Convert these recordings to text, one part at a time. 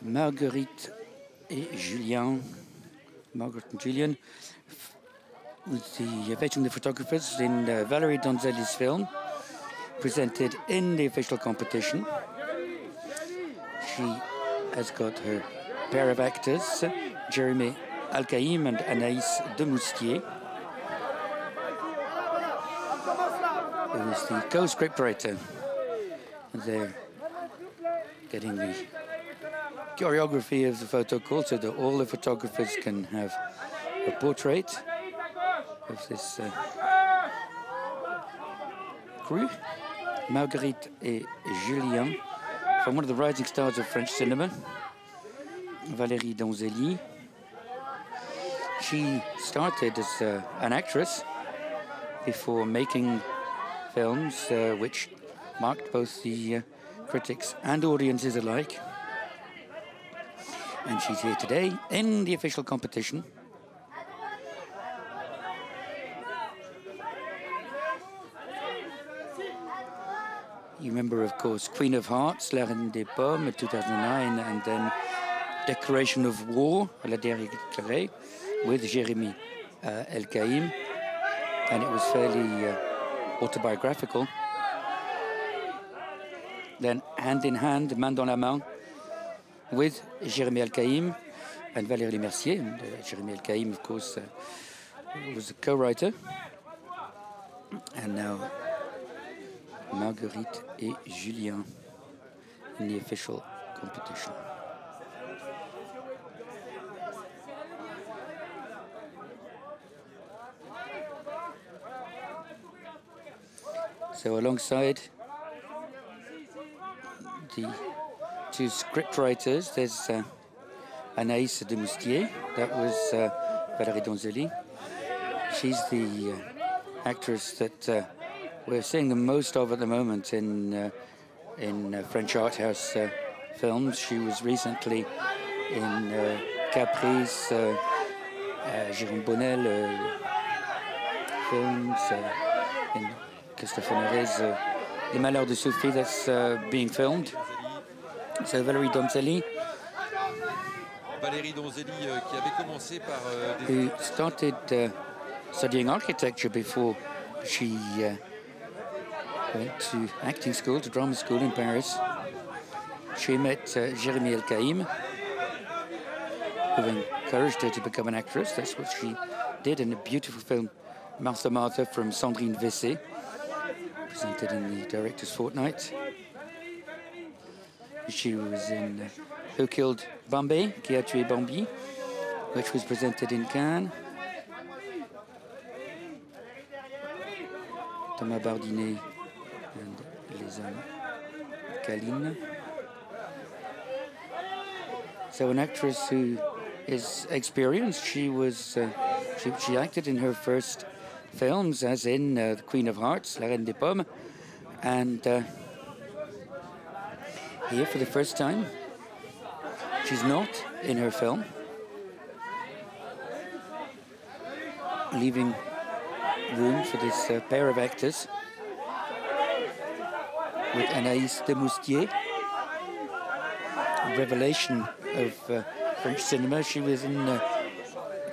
Marguerite et Julien. Marguerite and Julien, the featuring the photographers in Valérie Donzelli's film, presented in the official competition. She has got her pair of actors, Jérémie, Elkaïm and Anaïs Demoustier, who is the co-scriptwriter. They're getting the choreography of the photocall so that all the photographers can have a portrait of this crew. Marguerite et Julien, from one of the rising stars of French cinema, Valérie Donzelli. She started as an actress before making films which marked both the critics and audiences alike. And she's here today in the official competition. You remember, of course, Queen of Hearts, La Reine des Pommes, 2009, and then Declaration of War, La Dernière Déclarée, with Jérémie Elkaïm, and it was fairly autobiographical. Then Hand in Hand, Main dans la Main, with Jérémie Elkaïm and Valérie Mercier. And Jérémie Elkaïm, of course, was a co-writer. And now Marguerite et Julien in the official competition. So alongside the two scriptwriters, there's Anaïs Demoustier, that was Valérie Donzelli. She's the actress that we're seeing the most of at the moment in French art house films. She was recently in Capri's, Jérôme Bonnel films, in Christophe Honoré's Les Malheurs de Sophie, that's being filmed. So Valérie Donzelli, qui avait commencé par who started studying architecture before she went to acting school, to drama school in Paris. She met Jérémie Elkaïm, who encouraged her to become an actress. That's what she did in a beautiful film, Martha Martha, from Sandrine Vessé, presented in the Director's Fortnight. She was in Who Killed Bambi, Qui a tué Bambi, which was presented in Cannes. Thomas Bardinet and Les Hommes Caline. So an actress who is experienced. She was she acted in her first films, as in The Queen of Hearts, La Reine des Pommes, and here for the first time, she's not in her film, leaving room for this pair of actors with Anaïs Demoustier, a revelation of French cinema. She was in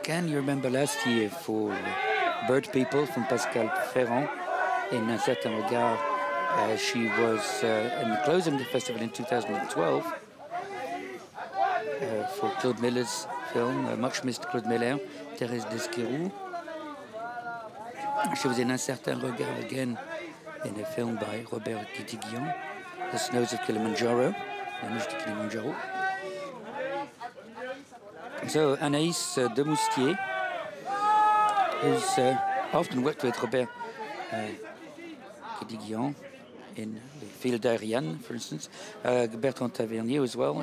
Cannes, you remember, last year for Bird People from Pascal Ferrand in Un Certain Regard. She was in the closing of the festival in 2012 for Claude Miller's film, much missed Claude Miller, Thérèse d'Esquerou. She was in Un Certain Regard again in a film by Robert Guitiguian, The Snows of Kilimanjaro, La Neige de Kilimanjaro. So Anaïs Demoustier, who's often worked with Robert Guitiguian in the Fil d'Ariane, for instance, Bertrand Tavernier as well,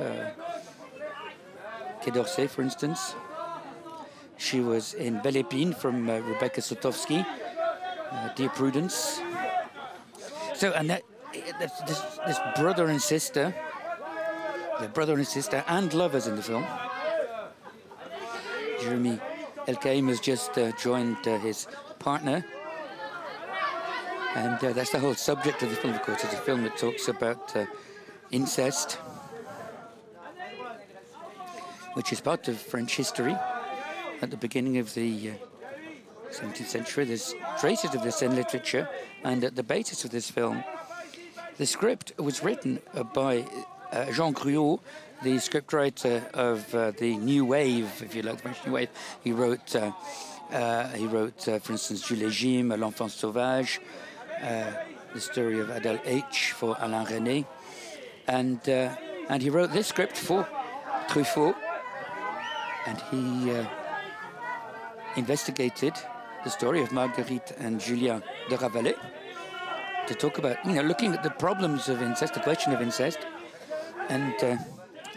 Quai d'Orsay, for instance. She was in Belle Épine from Rebecca Sotowski, Dear Prudence. So, and this brother and sister, the brother and sister and lovers in the film. Jérémie Elkaïm has just joined his partner, and that's the whole subject of the film, of course. It's a film that talks about incest. which is part of French history. At the beginning of the 17th century, there's traces of this in literature, and at the basis of this film, the script was written by Jean Gruot, the scriptwriter of the New Wave, if you like, the French New Wave. He wrote, for instance, Elkaïm, L'Enfant Sauvage, the story of Adèle H. for Alain Resnais, and he wrote this script for Truffaut, and he investigated the story of Marguerite and Julien de Ravalais to talk about, looking at the problems of incest, the question of incest. And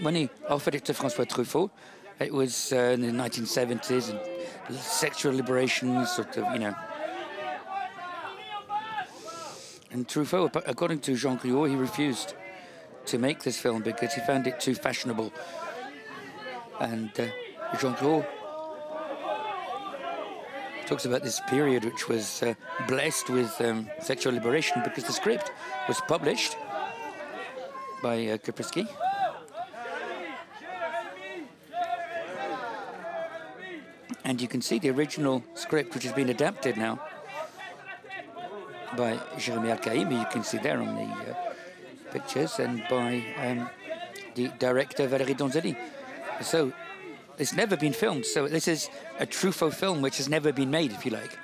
when he offered it to François Truffaut, it was in the 1970s, and sexual liberation, sort of, And Truffaut, according to Jean Gruot, he refused to make this film because he found it too fashionable. And Jean Gruot talks about this period which was blessed with sexual liberation because the script was published by Kaprisky. And you can see the original script, which has been adapted now by Jérémie Elkaïm, you can see there on the pictures, and by the director Valérie Donzelli. So it's never been filmed. So this is a Truffaut film which has never been made, if you like.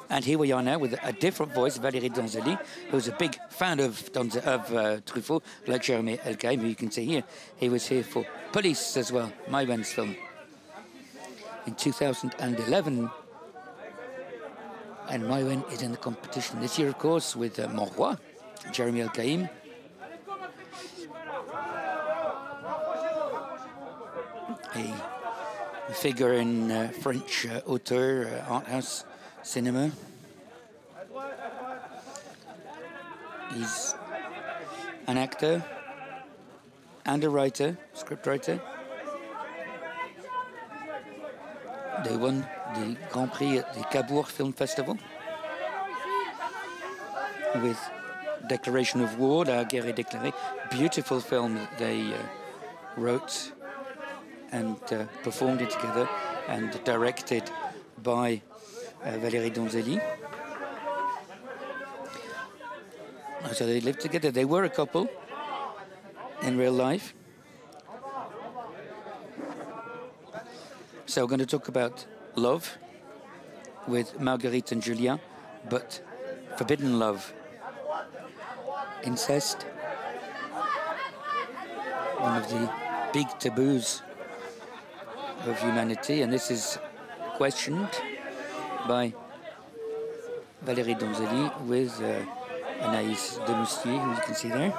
And here we are now with a different voice, Valérie Donzelli, who's a big fan of Truffaut, like Jérémie Elkaïm, who you can see here. He was here for Police as well, Maïwen's film. In 2011, and Maïwen is in the competition this year, of course, with Mon Roi, Jérémie Elkaïm. A figure in French auteur, art house cinema. He's an actor and a writer, scriptwriter. They won the Grand Prix at the Cabourg Film Festival with Declaration of War, La Guerre est déclarée. Beautiful film that they wrote and performed it together, and directed by Valérie Donzelli. So they lived together. They were a couple in real life. So we're going to talk about love with Marguerite and Julien, but forbidden love, incest, one of the big taboos of humanity, and this is questioned by Valérie Donzelli with Anaïs Demoustier, who you can see there.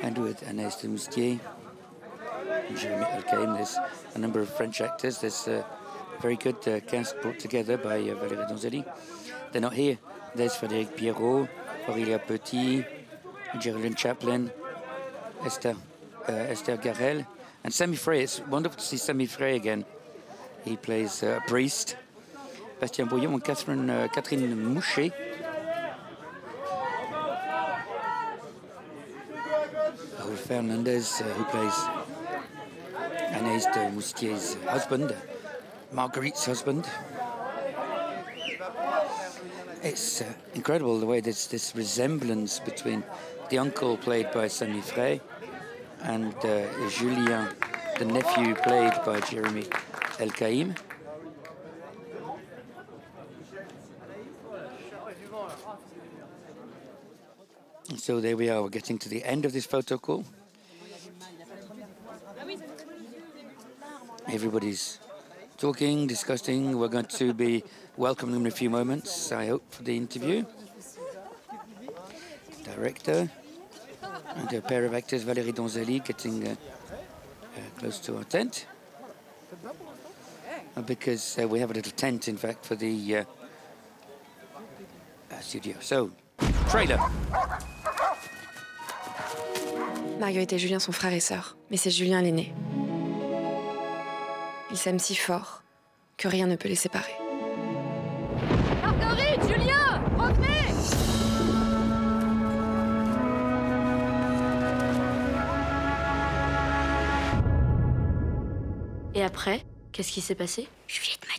And with Anaïs Demoustier and Jérémie Elkaïm, there's a number of French actors. There's a very good cast brought together by Valérie Donzelli. They're not here. There's Frédéric Pierrot, Aurélia Petit, Geraldine Chaplin, Esther Garel, and Sami Frey. It's wonderful to see Sami Frey again. He plays a priest. Bastien Bouillon and Catherine Mouchet. Fernandez, who plays Anaïs Demustier's husband, Marguerite's husband. It's incredible the way there's this resemblance between the uncle played by Sami Frey and Julien, the nephew played by Jérémie Elkaïm. So there we are, we're getting to the end of this photocall. Everybody's talking, discussing. We're going to be welcoming them in a few moments, I hope, for the interview. Director and a pair of actors, Valérie Donzelli, getting close to our tent. Because we have a little tent, in fact, for the studio. So, trailer. Marguerite et Julien sont frères et sœurs, mais c'est Julien l'aîné. Ils s'aiment si fort que rien ne peut les séparer. Marguerite, Julien, revenez! Et après, qu'est-ce qui s'est passé? Juliette m'a